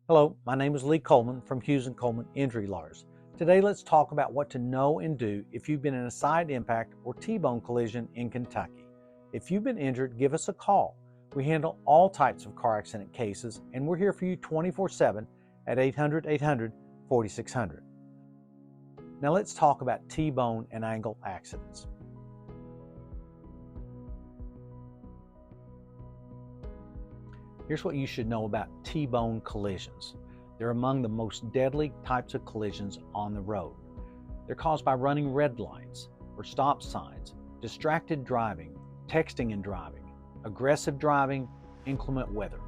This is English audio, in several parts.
Hello, my name is Lee Coleman from Hughes Coleman Injury Lawyers. Today let's talk about what to know and do if you've been in a side impact or T-bone collision in Kentucky. If you've been injured, give us a call. We handle all types of car accident cases and we're here for you 24/7 at 800-800-4600. Now let's talk about T-bone and angle accidents. Here's what you should know about T-bone collisions. They're among the most deadly types of collisions on the road. They're caused by running red lights or stop signs, distracted driving, texting and driving, aggressive driving, inclement weather.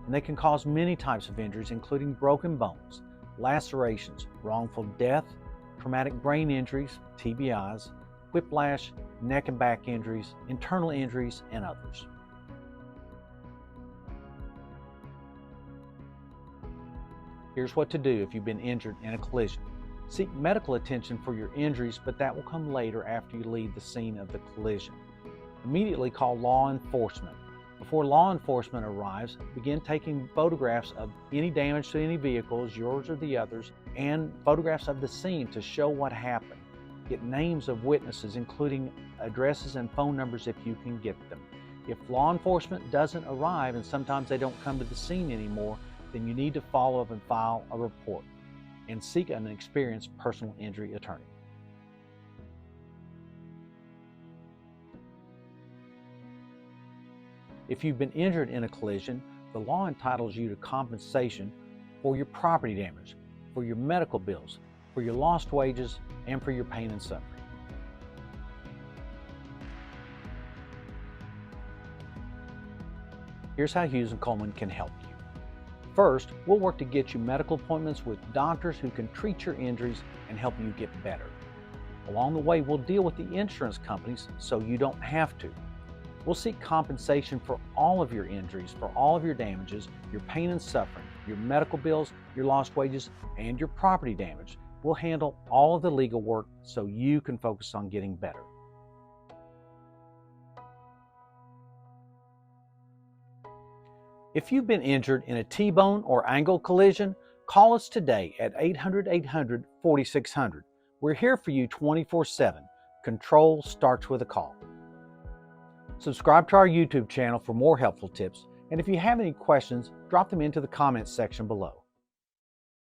And they can cause many types of injuries, including broken bones, lacerations, wrongful death, traumatic brain injuries, TBIs, whiplash, neck and back injuries, internal injuries, and others. Here's what to do if you've been injured in a collision. Seek medical attention for your injuries, but that will come later after you leave the scene of the collision. Immediately call law enforcement. Before law enforcement arrives, begin taking photographs of any damage to any vehicles, yours or the others, and photographs of the scene to show what happened. Get names of witnesses, including addresses and phone numbers if you can get them. If law enforcement doesn't arrive, and sometimes they don't come to the scene anymore, then you need to follow up and file a report and seek an experienced personal injury attorney. If you've been injured in a collision, the law entitles you to compensation for your property damage, for your medical bills, for your lost wages, and for your pain and suffering. Here's how Hughes Coleman can help you. First, we'll work to get you medical appointments with doctors who can treat your injuries and help you get better. Along the way, we'll deal with the insurance companies so you don't have to. We'll seek compensation for all of your injuries, for all of your damages, your pain and suffering, your medical bills, your lost wages, and your property damage. We'll handle all of the legal work so you can focus on getting better. If you've been injured in a T-bone or angle collision, call us today at 800-800-4600. We're here for you 24/7. Control starts with a call. Subscribe to our YouTube channel for more helpful tips, and if you have any questions, drop them into the comments section below.